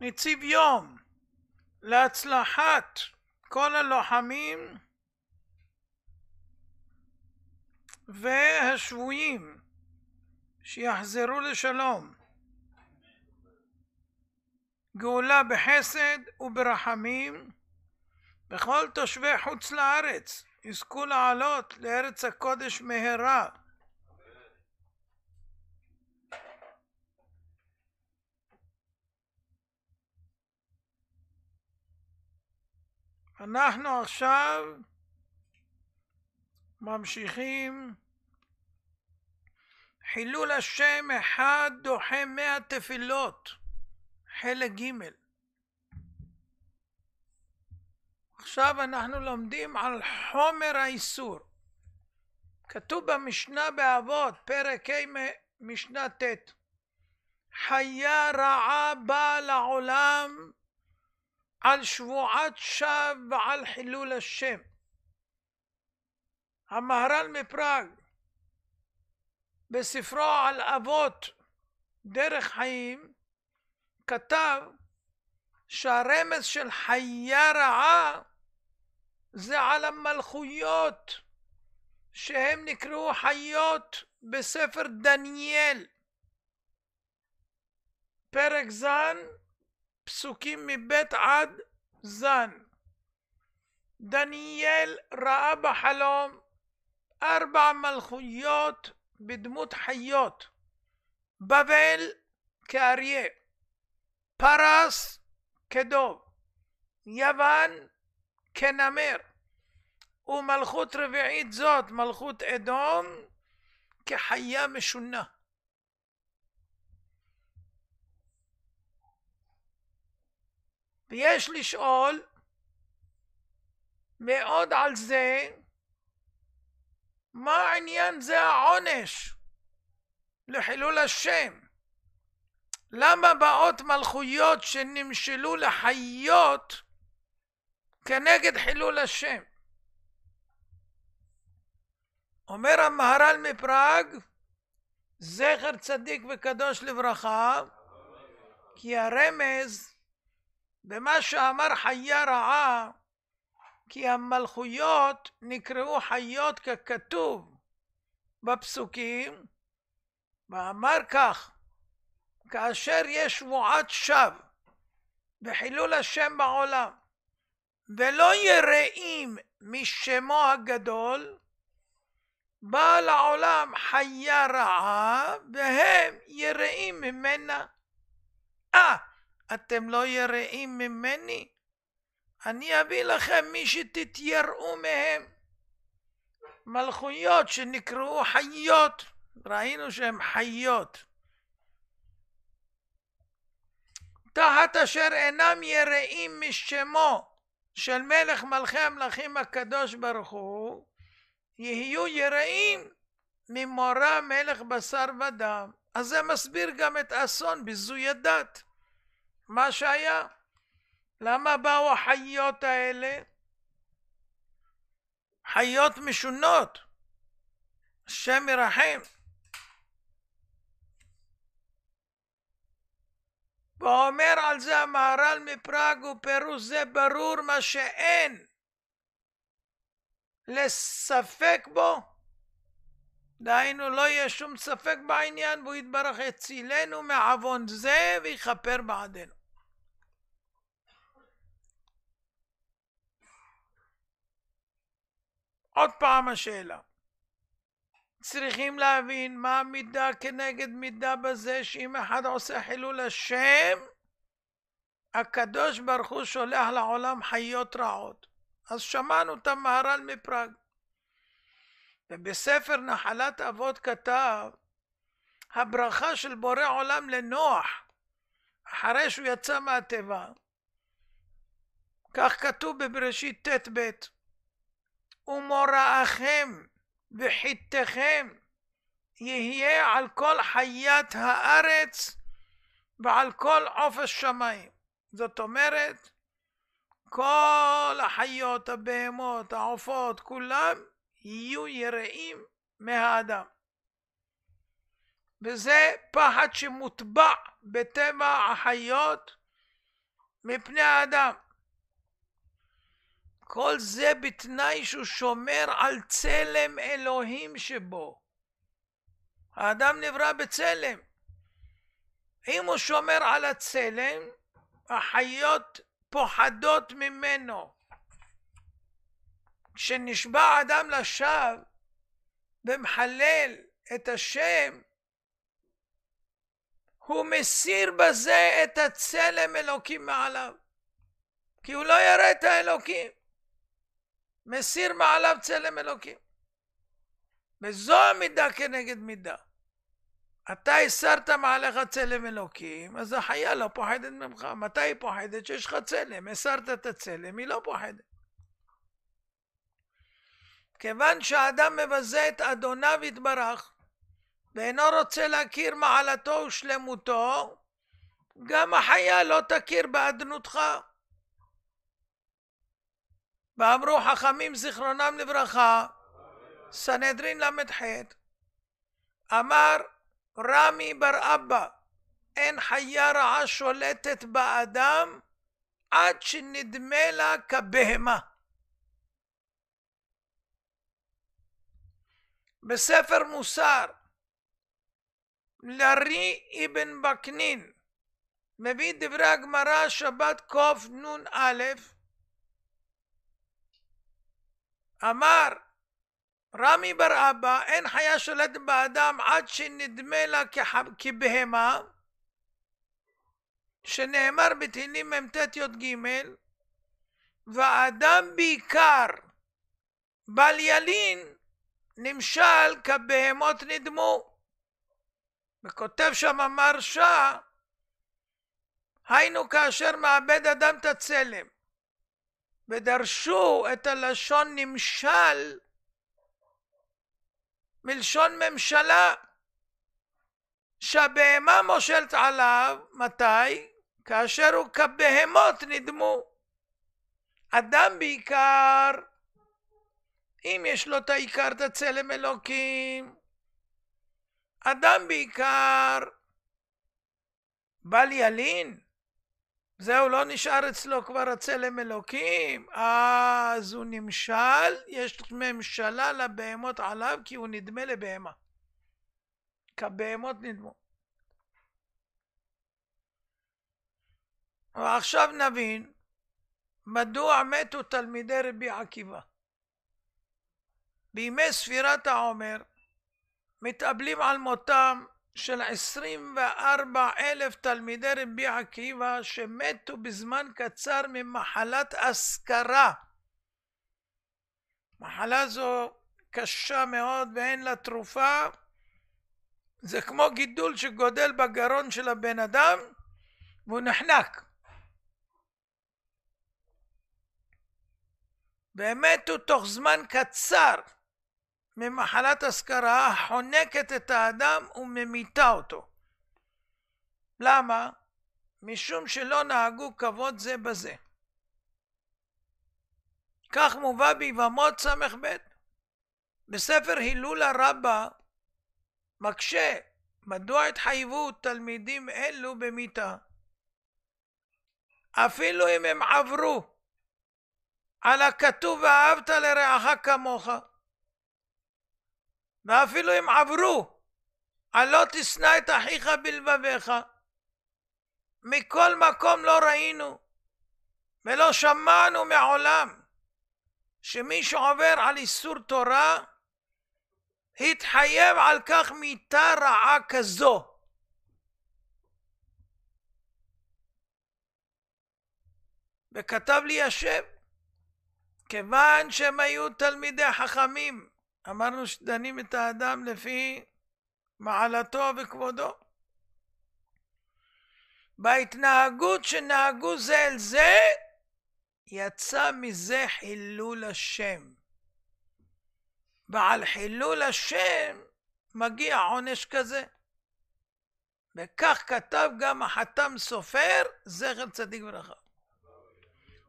נציב יום להצלחת כל הלוחמים והשבויים שיחזרו לשלום, גאולה בחסד וברחמים, וכל תושבי חוץ לארץ יזכו לעלות לארץ הקודש מהרה. אנחנו עכשיו ממשיכים חילול השם אחד דוחה 100 תפילות, חלק ג'. עכשיו אנחנו לומדים על חומר האיסור. כתוב במשנה באבות, פרק ה' משנה ט', חיה רעה באה לעולם על שבועת שווא ועל חילול השם. המהר"ל מפראג בספרו על אבות דרך חיים כתב שהרמז של חיה רעה זה על המלכויות שהם נקראו חיות בספר דניאל פרק זן פסוקים מבית עד זן. דניאל ראה בחלום 4 מלכויות בדמות חיות, בבל כאריה, פרס כדוב, יוון כנמר, ומלכות רביעית זאת, מלכות אדום, כחיה משונה. ויש לשאול מאוד על זה, מה העניין? זה העונש לחילול השם. למה באות מלכויות שנמשלו לחיות כנגד חילול השם? אומר המהר"ל מפראג, זכר צדיק וקדוש לברכה, כי הרמז במה שאמר חיה רעה, כי המלכויות נקראו חיות ככתוב בפסוקים, ואמר כך, כאשר יש שבועת שווא וחילול השם בעולם ולא יראים משמו הגדול, בא לעולם חיה רעה והם יראים ממנה. אתם לא יראים ממני? אני אביא לכם מי שתתייראו מהם. מלכויות שנקראו חיות, ראינו שהם חיות. תחת אשר אינם יראים משמו של מלך מלכי המלכים הקדוש ברוך הוא, יהיו יראים ממורא מלך בשר ודם. אז זה מסביר גם את אסון ביזוי הדת, מה שהיה. למה באו החיות האלה? חיות משונות, השם ירחם. ואומר על זה המהר"ל מפראג, ופירוש זה ברור מה שאין לספק בו, דהיינו לא יהיה שום ספק בעניין, והוא יתברך יצילנו מעוון זה ויכפר בעדנו. עוד פעם השאלה, צריכים להבין מה מידה כנגד מידה בזה, שאם אחד עושה חילול השם, הקדוש ברוך הוא שולח לעולם חיות רעות. אז שמענו את המהר"ל מפראג, ובספר נחלת אבות כתב הברכה של בורא עולם לנוח אחרי שהוא יצא מהתיבה. כך כתוב בבראשית ט"ב, ומוראכם וחיתכם יהיה על כל חיית הארץ ועל כל עוף השמיים. זאת אומרת, כל החיות, הבהמות, העופות, כולם יהיו יראים מהאדם. וזה פחד שמוטבע בטבע החיות, מפני האדם. כל זה בתנאי שהוא שומר על צלם אלוהים שבו. האדם נברא בצלם. אם הוא שומר על הצלם, החיות פוחדות ממנו. כשנשבע האדם לשווא ומחלל את השם, הוא מסיר בזה את הצלם אלוקים מעליו, כי הוא לא יראה את האלוקים. מסיר מעליו צלם אלוקים, וזו המידה כנגד מידה. אתה הסרת מעליך צלם אלוקים, אז החיה לא פוחדת ממך. מתי היא פוחדת? שיש לך צלם. הסרת את הצלם, היא לא פוחדת. כיוון שהאדם מבזה את אדוניו יתברך ואינו רוצה להכיר מעלתו ושלמותו, גם החיה לא תכיר באדנותך. ואמרו חכמים זיכרונם לברכה, סנהדרין ל"ח, אמר רמי בר אבא, אין חיה רעה שולטת באדם עד שנדמה לה כבהמה. בספר מוסר לרי אבן בקנין מביא דברי הגמרא שבת קוף נון א', אמר רמי בר אבא, אין חיה שולטת באדם עד שנדמה לה כבהמה, שנאמר בתהילים מ"ט י"ג, והאדם בעיקר בל ילין נמשל כבהמות נדמו. וכותב שם המהרש"א, היינו כאשר מאבד אדם את הצלם, ודרשו את הלשון נמשל מלשון ממשלה, שהבהמה מושלת עליו. מתי? כאשר הוא כבהמות נדמו. אדם בעיקר, אם יש לו את העיקר, את הצלם אלוקים, אדם בעיקר בל ילין, זהו, לא נשאר אצלו כבר הצלם אלוקים, אז הוא נמשל, יש ממשלה לבהמות עליו, כי הוא נדמה לבהמה, כבהמות נדמו. ועכשיו נבין מדוע מתו תלמידי רבי עקיבא. בימי ספירת העומר מתאבלים על מותם של 24,000 תלמידי רבי עקיבא, שמתו בזמן קצר ממחלת אזכרה. מחלה זו קשה מאוד ואין לה תרופה. זה כמו גידול שגודל בגרון של הבן אדם והוא נחנק. ומתו תוך זמן קצר ממחלת אזכרה, חונקת את האדם וממיתה אותו. למה? משום שלא נהגו כבוד זה בזה. כך מובא ביבמות ס"ב. בספר הילול הרבה מקשה מדוע התחייבו תלמידים אלו במיתה, אפילו אם הם עברו על הכתוב ואהבת לרעך כמוך, ואפילו אם עברו על לא תשנא את אחיך בלבביך. מכל מקום לא ראינו ולא שמענו מעולם שמי שעובר על איסור תורה התחייב על כך מיתה רעה כזו. וכתב לי השם, כיוון שהם היו תלמידי חכמים, אמרנו שדנים את האדם לפי מעלתו וכבודו, בהתנהגות שנהגו זה אל זה, יצא מזה חילול השם. ועל חילול השם מגיע עונש כזה. וכך כתב גם החתם סופר, זכר צדיק ברכה.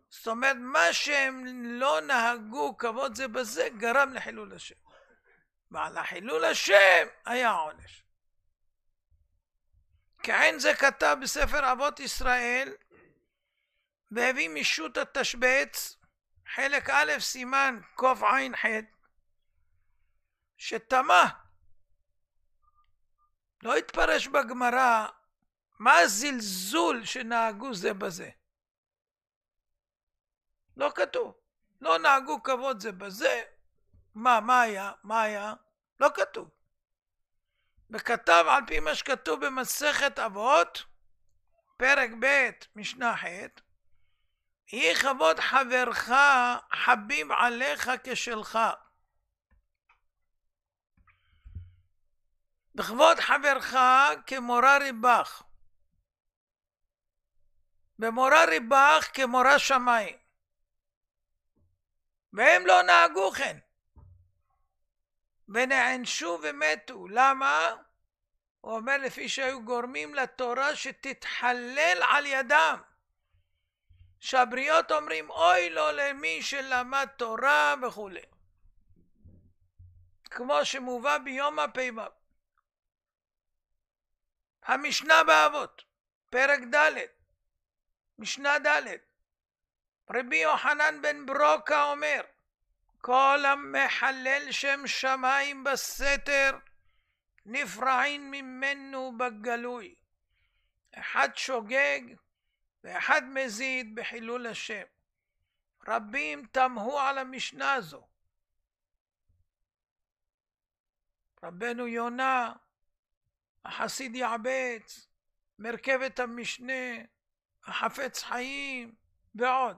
זאת אומרת, מה שהם לא נהגו כבוד זה בזה, גרם לחילול השם. ועל החילול השם היה עונש. כעין זה כתב בספר אבות ישראל, והביא משו"ת התשבץ, חלק א' סימן קע"ח, שתמה, לא התפרש בגמרא מה הזלזול שנהגו זה בזה. לא כתוב, לא נהגו כבוד זה בזה. מה היה? לא כתוב. וכתב על פי מה שכתוב במסכת אבות, פרק ב' משנה ח', יהי כבוד חברך חביב עליך כשלך. בכבוד חברך כמורה ריבך, במורה ריבך כמורה שמיים, והם לא נהגו כן, ונענשו ומתו. למה? הוא אומר לפי שהיו גורמים לתורה שתתחלל על ידם, שהבריות אומרים אוי לו למי שלמד תורה וכו', כמו שמובא ביום הפ"ו. המשנה באבות, פרק ד', משנה ד', רבי יוחנן בן ברוקה אומר, כל המחלל שם שמיים בסתר, נפרעין ממנו בגלוי. אחד שוגג ואחד מזיד בחילול השם. רבים תמהו על המשנה הזו. רבנו יונה, החסיד יעבץ, מרכבת המשנה, החפץ חיים ועוד.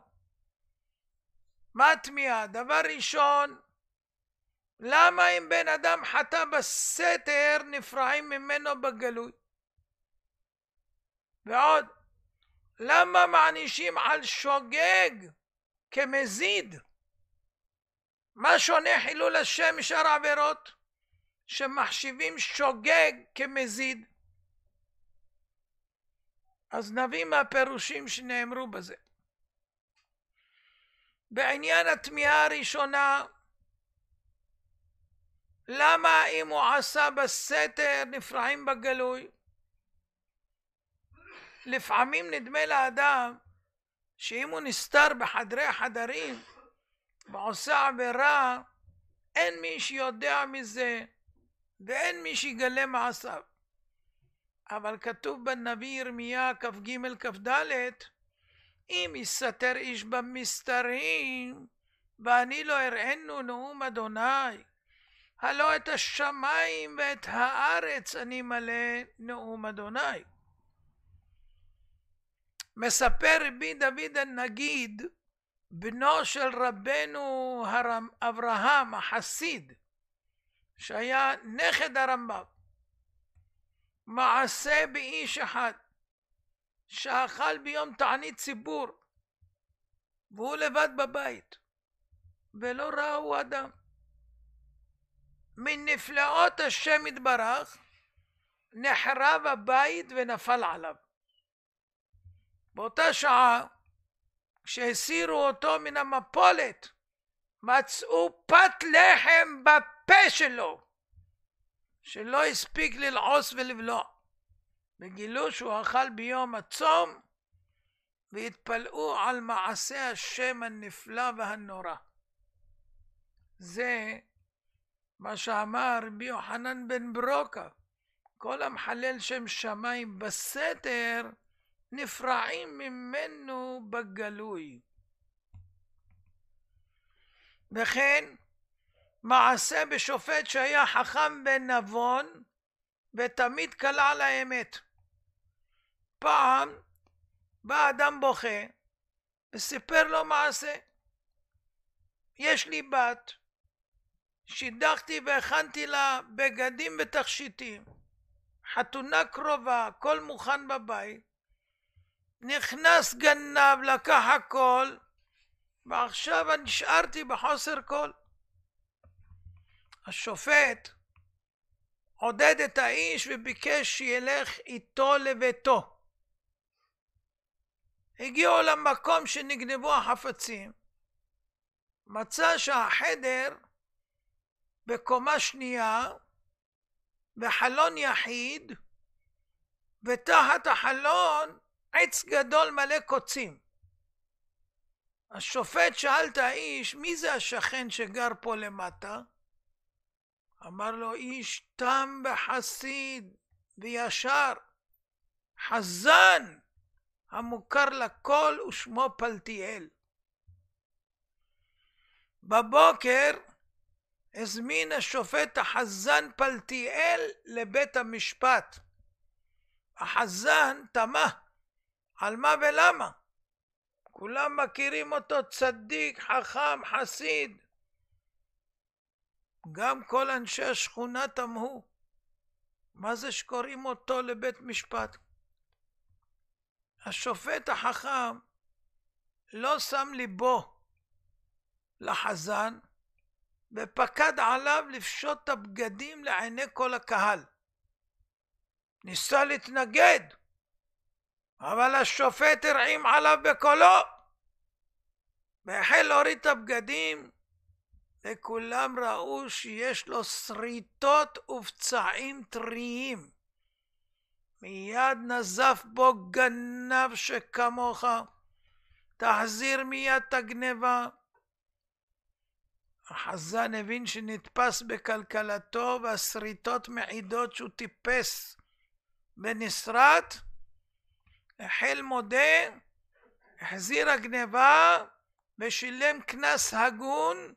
מה התמיהה? דבר ראשון, למה אם בן אדם חטא בסתר נפרעים ממנו בגלוי? ועוד, למה מענישים על שוגג כמזיד? מה שונה חילול השם משאר עבירות שמחשיבים שוגג כמזיד? אז נביא מהפירושים שנאמרו בזה. בעניין התמיהה הראשונה, למה אם הוא עשה בסתר נפרעים בגלוי? לפעמים נדמה לאדם שאם הוא נסתר בחדרי חדרים ועושה עבירה, אין מי שיודע מזה ואין מי שיגלה מעשיו. אבל כתוב בנביא ירמיה כ"ג כ"ד, אם יסתר איש במסתרים ואני לא אראנו נאום אדוני, הלא את השמיים ואת הארץ אני מלא נאום אדוני. מספר רבי דוד הנגיד, בנו של רבנו אברהם החסיד, שהיה נכד הרמב"ם, מעשה באיש אחד שאכל ביום תענית ציבור והוא לבד בבית ולא ראו אדם. מן נפלאות השם יתברך נחרב הבית ונפל עליו. באותה שעה כשהסירו אותו מן המפולת מצאו פת לחם בפה שלא הספיק ללעוס ולבלוע, וגילו שהוא אכל ביום הצום, והתפלאו על מעשה השם הנפלא והנורא. זה מה שאמר רבי יוחנן בן ברוקה, כל המחלל שם שמיים בסתר נפרעים ממנו בגלוי. וכן מעשה בשופט שהיה חכם ונבון ותמיד קלע על האמת. פעם בא אדם בוכה וסיפר לו מעשה. יש לי בת, שידכתי והכנתי לה בגדים ותכשיטים, חתונה קרובה, הכל מוכן בבית, נכנס גנב, לקח הכל, ועכשיו נשארתי בחוסר כל. השופט עודד את האיש וביקש שילך איתו לביתו. הגיעו למקום שנגנבו החפצים, מצא שהחדר בקומה שנייה בחלון יחיד, ותחת החלון עץ גדול מלא קוצים. השופט שאל את האיש, מי זה השכן שגר פה למטה? אמר לו, איש תם וחסיד וישר, חזן, המוכר לכל ושמו פלטיאל. בבוקר הזמין השופט החזן פלטיאל לבית המשפט. החזן תמה, על מה ולמה? כולם מכירים אותו, צדיק, חכם, חסיד. גם כל אנשי השכונה תמהו, מה זה שקוראים אותו לבית משפט? השופט החכם לא שם ליבו לחזן, ופקד עליו לפשוט את הבגדים לעיני כל הקהל. ניסה להתנגד, אבל השופט הרעים עליו בקולו, והחל להוריד את הבגדים, וכולם ראו שיש לו שריטות ופצעים טריים. מיד נזף בו, גנב שכמוך, תחזיר מיד את הגנבה. החזן הבין שנתפס בקלקלתו, והשריטות מעידות שהוא טיפס ונסרט. החל מודה, החזיר הגנבה ושילם קנס הגון.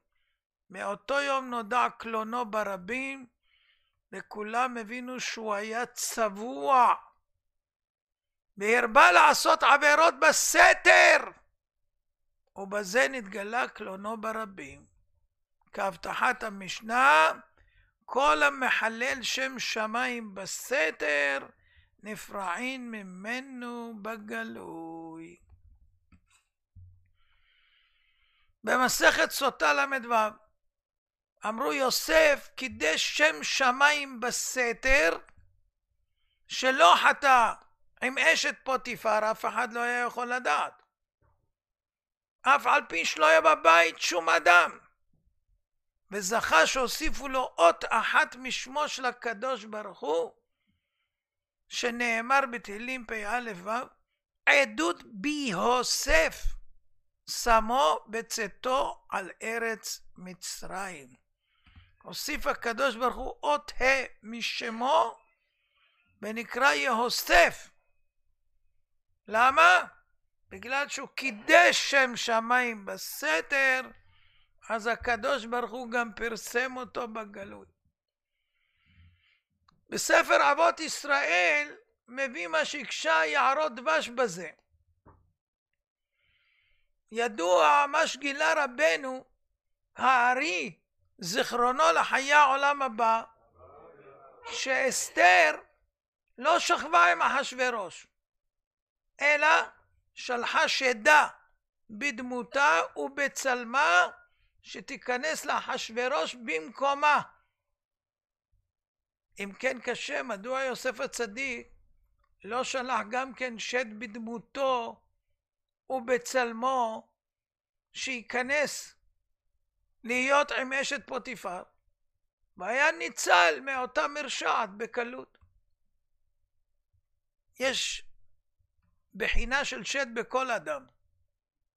מאותו יום נודע קלונו ברבים, וכולם הבינו שהוא היה צבוע והרבה לעשות עבירות בסתר, ובזה נתגלה קלונו ברבים. כהבטחת המשנה, כל המחלל שם שמיים בסתר נפרעין ממנו בגלוי. במסכת סוטה למדו אמרו, יוסף קידש שם שמיים בסתר, שלא חטא עם אשת פוטיפר, אף אחד לא היה יכול לדעת, אף על פי שלא היה בבית שום אדם, וזכה שהוסיפו לו אות אחת משמו של הקדוש ברוך הוא, שנאמר בתהילים פ"א ו', עדות ביוסף שמו בצאתו על ארץ מצרים. הוסיף הקדוש ברוך הוא אות ה' משמו ונקרא יהוסף. למה? בגלל שהוא קידש שם שמיים בסתר, אז הקדוש ברוך הוא גם פרסם אותו בגלוי. בספר אבות ישראל מביא מה שהקשה יערות דבש בזה. ידוע מה שגילה רבנו הארי זיכרונו לחיי העולם הבא, שאסתר לא שכבה עם אחשוורוש, אלא שלחה שדה בדמותה ובצלמה שתיכנס לאחשוורוש במקומה. אם כן קשה, מדוע יוסף הצדיק לא שלח גם כן שד בדמותו ובצלמו שייכנס להיות עם אשת פוטיפר, והיה ניצל מאותה מרשעת בקלות. יש בחינה של שד בכל אדם,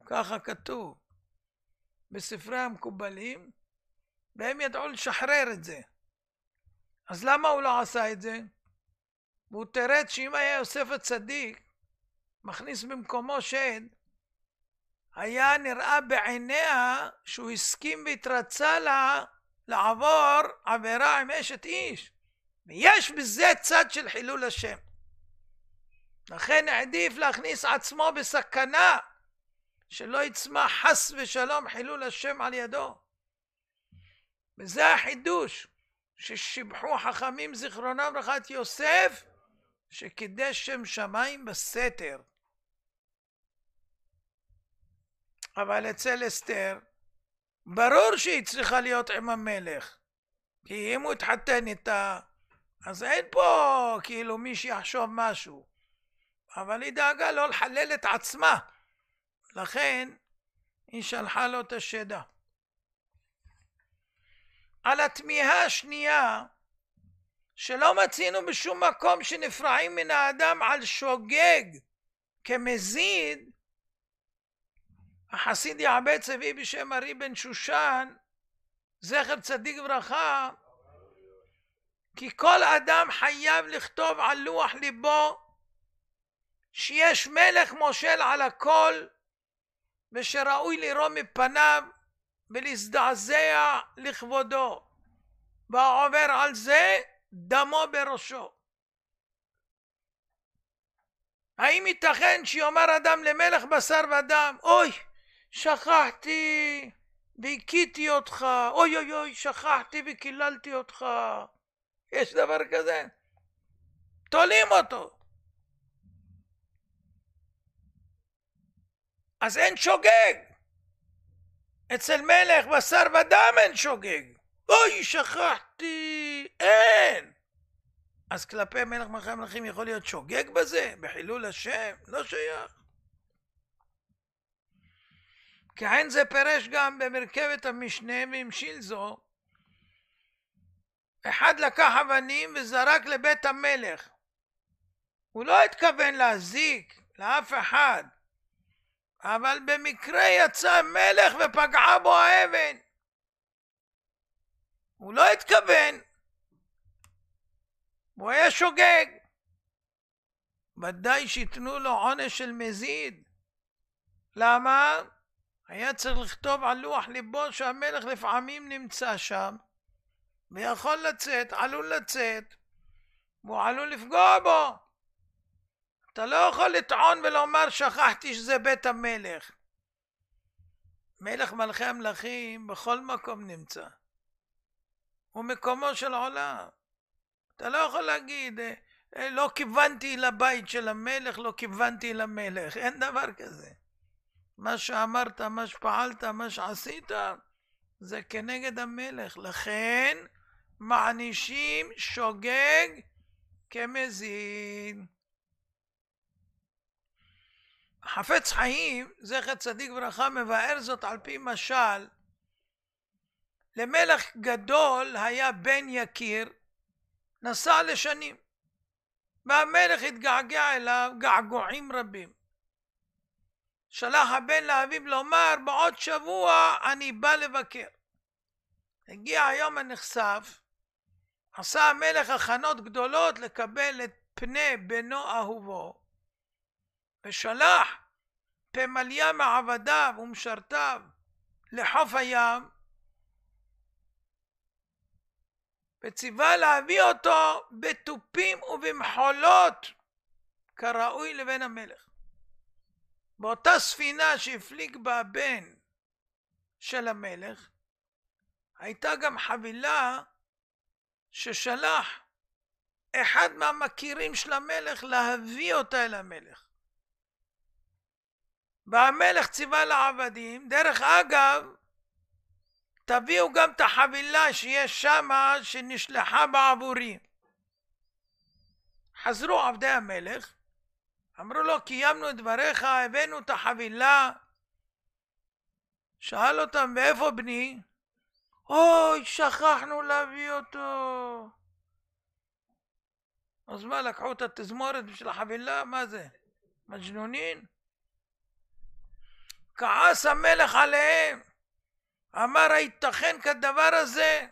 ככה כתוב בספרי המקובלים, והם ידעו לשחרר את זה. אז למה הוא לא עשה את זה? והוא תרץ שאם היה יוסף הצדיק מכניס במקומו שד, היה נראה בעיניה שהוא הסכים והתרצה לה לעבור עבירה עם אשת איש, ויש בזה צד של חילול השם. לכן העדיף להכניס עצמו בסכנה, שלא יצמח חס ושלום חילול השם על ידו. וזה החידוש ששיבחו חכמים זיכרונם לברכה את יוסף, שקידש שם שמיים בסתר. אבל אצל אסתר ברור שהיא צריכה להיות עם המלך, כי אם הוא התחתן איתה אז אין פה כאילו מי שיחשוב משהו, אבל היא דאגה לא לחלל את עצמה, לכן היא שלחה לו את השדה. על התמיהה השנייה, שלא מצינו בשום מקום שנפרעים מן האדם על שוגג כמזיד, החסיד יעבד צבי בשם ארי בן שושן, זכר צדיק ברכה, כי כל אדם חייב לכתוב על לוח ליבו שיש מלך מושל על הכל, ושראוי לראות מפניו ולהזדעזע לכבודו, והעובר על זה דמו בראשו. האם ייתכן שיאמר אדם למלך בשר ודם, אוי, שכחתי והכיתי אותך, אוי אוי אוי, שכחתי וקיללתי אותך? יש דבר כזה? תולים אותו. אז אין שוגג. אצל מלך בשר ודם אין שוגג. אוי, שכחתי, אין. אז כלפי מלך מלכי המלכים יכול להיות שוגג בזה? בחילול השם? לא שייך. כהן זה פרש גם במרכבת המשנה והמשיל זו. אחד לקח אבנים וזרק לבית המלך. הוא לא התכוון להזיק לאף אחד, אבל במקרה יצא מלך ופגעה בו האבן. הוא לא התכוון, הוא היה שוגג. ודאי שיתנו לו עונש של מזיד. למה? היה צריך לכתוב על לוח ליבו שהמלך לפעמים נמצא שם ויכול לצאת, עלול לצאת, והוא עלול לפגוע בו. אתה לא יכול לטעון ולומר שכחתי שזה בית המלך. מלך מלכי המלכים בכל מקום נמצא, הוא מקומו של עולם. אתה לא יכול להגיד לא כיוונתי לבית של המלך, לא כיוונתי למלך. אין דבר כזה. מה שאמרת, מה שפעלת, מה שעשית, זה כנגד המלך. לכן מענישים שוגג כמזיד. חפץ חיים זכר צדיק ברכה מבאר זאת על פי משל. למלך גדול היה בן יקיר, נסע לשנים, והמלך התגעגע אליו געגועים רבים. שלח הבן לאביו לומר, בעוד שבוע אני בא לבקר. הגיע היום הנחשף, עשה המלך הכנות גדולות לקבל את פני בנו אהובו, ושלח פמליה מעבדיו ומשרתיו לחוף הים, וציווה להביא אותו בתופים ובמחולות כראוי לבן המלך. באותה ספינה שהפליג בה הבן של המלך הייתה גם חבילה ששלח אחד מהמכירים של המלך להביא אותה אל המלך. והמלך ציווה לעבדים, דרך אגב, תביאו גם את החבילה שיש שמה שנשלחה בעבורי. חזרו עבדי המלך, אמרו לו, קיימנו את דבריך, הבאנו את החבילה. שאל אותם, ואיפה בני? אוי, שכחנו להביא אותו. אז מה, לקחו את התזמורת בשביל החבילה? מה זה? מג'נונין? כעס המלך עליהם, אמר, הייתכן כדבר הזה?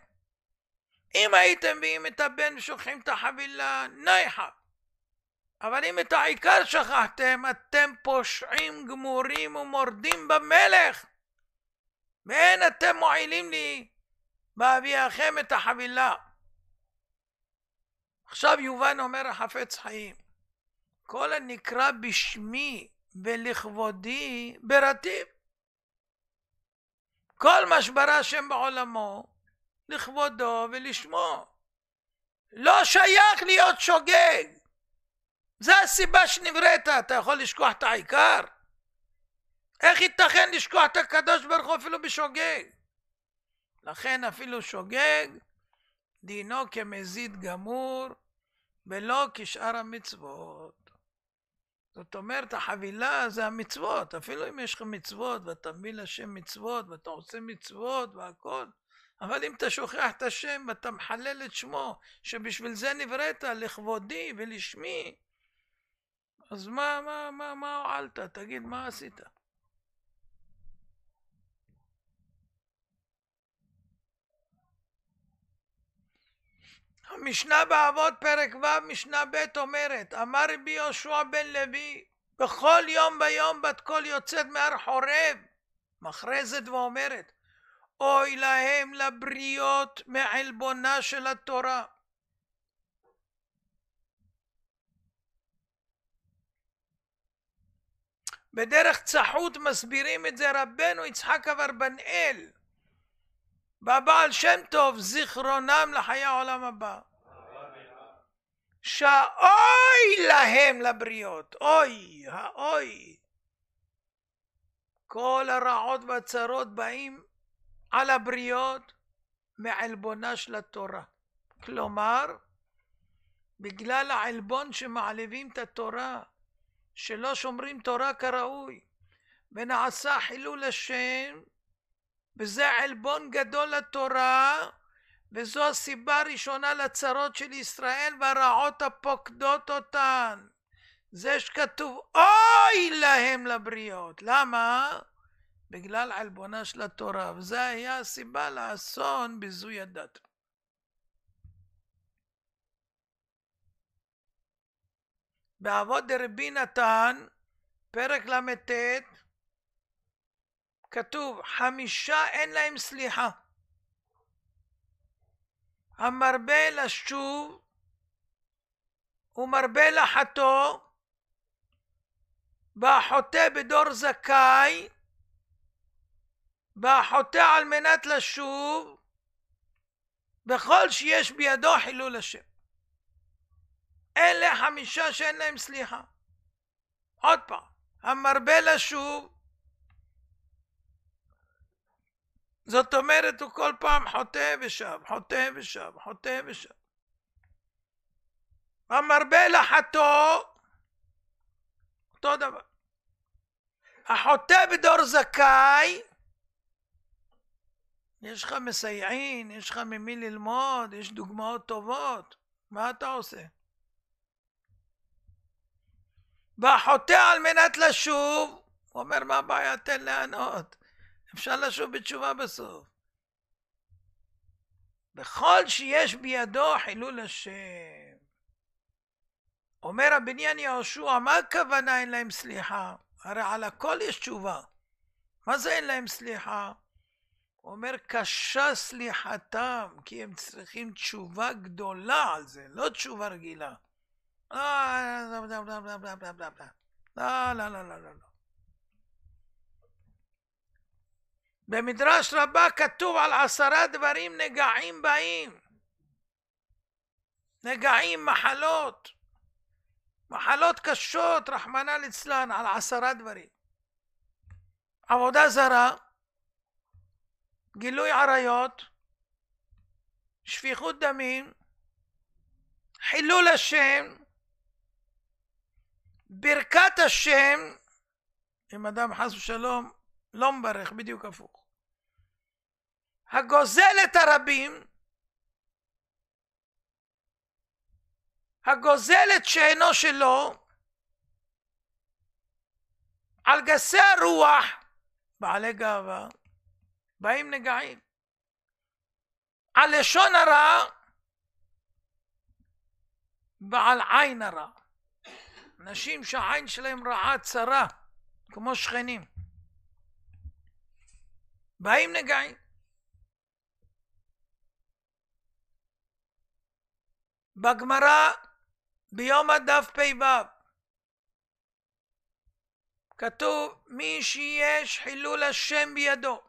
אם הייתם מביאים את הבן ושוכחים את החבילה, נייחה. אבל אם את העיקר שכחתם, אתם פושעים גמורים ומורדים במלך, ואין אתם מועילים לי בהביאכם את החבילה. עכשיו יובן אומר החפץ חיים, כל הנקרא בשמי ולכבודי ברטיב. כל מה שברא השם בעולמו לכבודו ולשמו. לא שייך להיות שוגג. זה הסיבה שנבראת. אתה יכול לשכוח את העיקר? איך ייתכן לשכוח את הקדוש ברוך הוא אפילו בשוגג? לכן אפילו שוגג דינו כמזיד גמור ולא כשאר המצוות. זאת אומרת, החבילה זה המצוות. אפילו אם יש לך מצוות ואתה מביא לשם מצוות ואתה עושה מצוות והכל, אבל אם אתה שוכח את השם ואתה מחלל את שמו שבשביל זה נבראת, לכבודי ולשמי, אז מה הועלת? תגיד, מה עשית? המשנה באבות פרק ו' משנה ב' אומרת, אמר רבי יהושע בן לוי, בכל יום ביום בת קול יוצאת מהר חורב, מכרזת ואומרת, אוי להם לבריות מעלבונה של התורה. בדרך צחות מסבירים את זה רבנו יצחק אברבנאל והבעל שם טוב זיכרונם לחיי העולם הבא, שאוי להם לבריות, אוי, האוי, כל הרעות והצרות באים על הבריות מעלבונה של התורה. כלומר, בגלל העלבון שמעליבים את התורה, שלא שומרים תורה כראוי, ונעשה חילול השם, וזה עלבון גדול לתורה, וזו הסיבה הראשונה לצרות של ישראל והרעות הפוקדות אותן. זה שכתוב אוי להם לבריות. למה? בגלל עלבונה של התורה, וזה היה הסיבה לאסון ביזוי הדת. באבות דרבי נתן פרק ל"ט כתוב 5 אין להם סליחה, המרבה לשוב ומרבה לחטוא והחוטא בדור זכאי והחוטא על מנת לשוב בכל שיש בידו חילול השם. אלה 5 שאין להם סליחה. עוד פעם, המרבה לשוב, זאת אומרת הוא כל פעם חוטא ושב, חוטא ושב, חוטא ושב. המרבה לחטוא, אותו דבר. החוטא בדור זכאי, יש לך מסייעין, יש לך ממי ללמוד, יש דוגמאות טובות, מה אתה עושה? והחוטא על מנת לשוב, הוא אומר מה הבעיה, תן לענות, אפשר לשוב בתשובה בסוף. בכל שיש בידו חילול השם. אומר הבניין יהושע, מה הכוונה אין להם סליחה? הרי על הכל יש תשובה. מה זה אין להם סליחה? הוא אומר קשה סליחתם, כי הם צריכים תשובה גדולה על זה, לא תשובה רגילה. לא, לא, לא, לא, לא. במדרש רבה כתוב על 10 דברים נגעים באים. נגעים, מחלות קשות, רחמנא ליצלן, על 10 דברים. עבודה זרה, גילוי עריות, שפיכות דמים, חילול השם, ברכת השם, אם אדם חס ושלום לא מברך, בדיוק הפוך. הגוזל את הרבים, הגוזל את שאינו שלו, על גסי הרוח, בעלי גאווה, באים נגעים. על לשון הרע, ועל עין הרע. אנשים שהעין שלהם רעה צרה, כמו שכנים. באים נגעים. בגמרא ביום הדף פ"ו כתוב מי שיש חילול השם בידו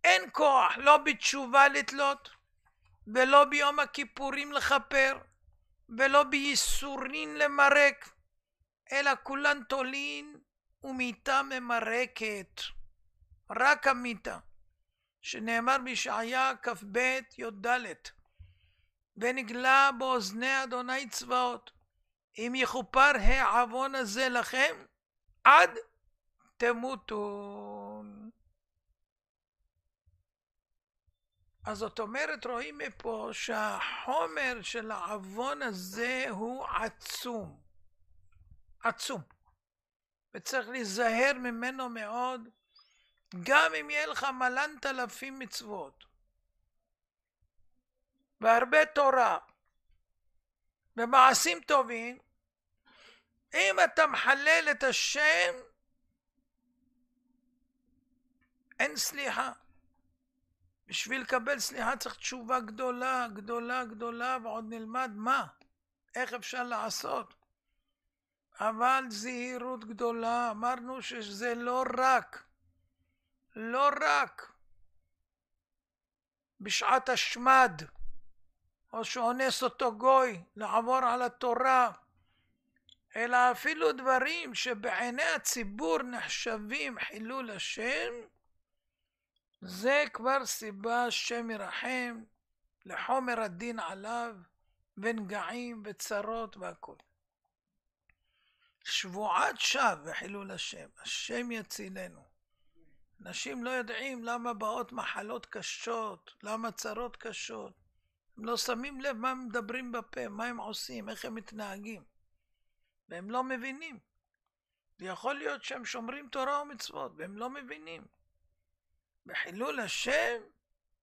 אין כוח לא בתשובה לתלות ולא ביום הכיפורים לכפר ולא בייסורין למרק אלא כולן תולין ומיתה ממרקת, רק המיתה, שנאמר בישעיה כ"ב י"ד ונגלה באוזני אדוני צבאות אם יכופר העוון הזה לכם עד תמותו. אז זאת אומרת רואים מפה שהחומר של העוון הזה הוא עצום, עצום, וצריך להיזהר ממנו מאוד, גם אם יהיה לך מלנת אלפים מצוות. והרבה תורה ומעשים טובים, אם אתה מחלל את השם, אין סליחה. בשביל לקבל סליחה צריך תשובה גדולה, גדולה, גדולה, ועוד נלמד מה, איך אפשר לעשות. אבל זהירות גדולה, אמרנו שזה לא רק בשעת השמד, או שאונס אותו גוי לעבור על התורה, אלא אפילו דברים שבעיני הציבור נחשבים חילול השם, זה כבר סיבה השם ירחם לחומר הדין עליו, ונגעים וצרות והכל. שבועת שווא וחילול השם, השם יצילנו. אנשים לא יודעים למה באות מחלות קשות, למה צרות קשות. הם לא שמים לב מה הם מדברים בפה, מה הם עושים, איך הם מתנהגים. והם לא מבינים. ויכול להיות שהם שומרים תורה ומצוות, והם לא מבינים. בחילול השם,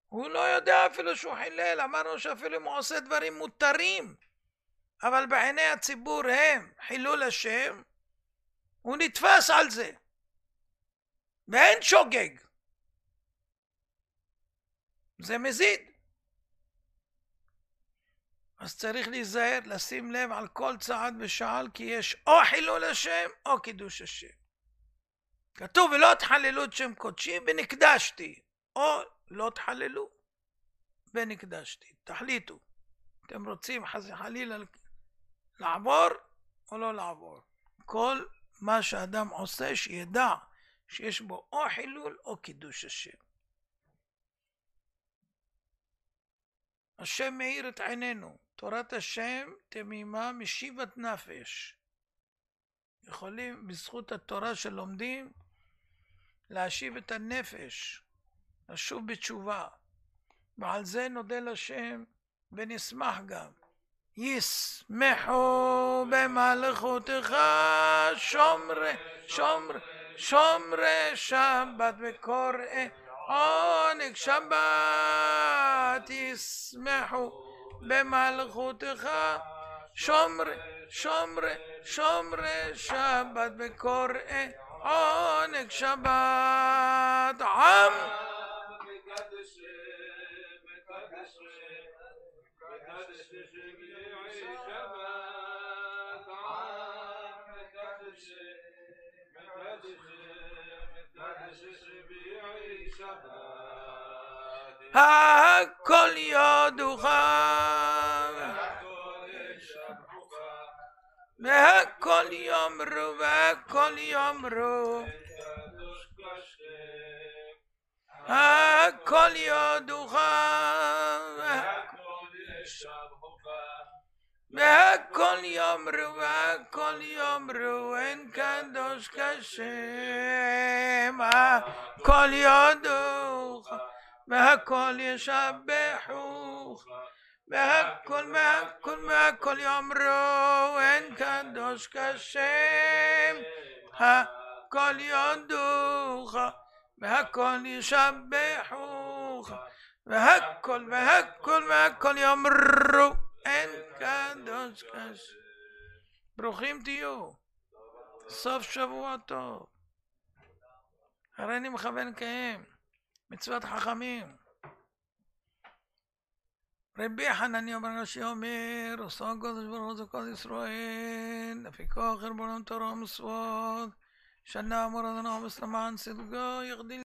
הוא לא יודע אפילו שהוא חילל. אמרנו שאפילו אם הוא עושה דברים מותרים, אבל בעיני הציבור הם חילול השם, הוא נתפס על זה. ואין שוגג. זה מזיד. אז צריך להיזהר, לשים לב על כל צעד ושעל, כי יש או חילול השם או קידוש השם. כתוב ולא תחללו את שם קודשי ונקדשתי, או לא תחללו ונקדשתי. תחליטו, אתם רוצים חלילה לעבור או לא לעבור. כל מה שאדם עושה שידע שיש בו או חילול או קידוש השם. השם מאיר את עינינו. תורת השם תמימה משיבת נפש. יכולים בזכות התורה שלומדים להשיב את הנפש, לשוב בתשובה. ועל זה נודה לשם ונשמח גם. ישמחו במלכותך שומרי שבת וקוראי עונג שבת. ישמחו במלכותך שומרי שבת וקוראי עונג שבת. עם הכל יודוך והכל יאמרו והכל יאמרו הכל יודוך והכל יאמרו והכל יאמרו אין קדוש כשם. הכל יודוך והכל ישבחוך והכל יאמרו אין קדוש כשם. הכל יודוך והכל ישבחוך והכל יאמרו אין קדוש כשם. ברוכים תהיו, סוף שבוע טוב. הרי אני מכוון לקיים מצוות חכמים. רבי חנניה בן רש"י אומר, עושה הקדוש ברוך הוא זכות ישראל, לפיכך ריבונו תורה ומצוות, שנה אמור אדוני למען צדקו יגדיל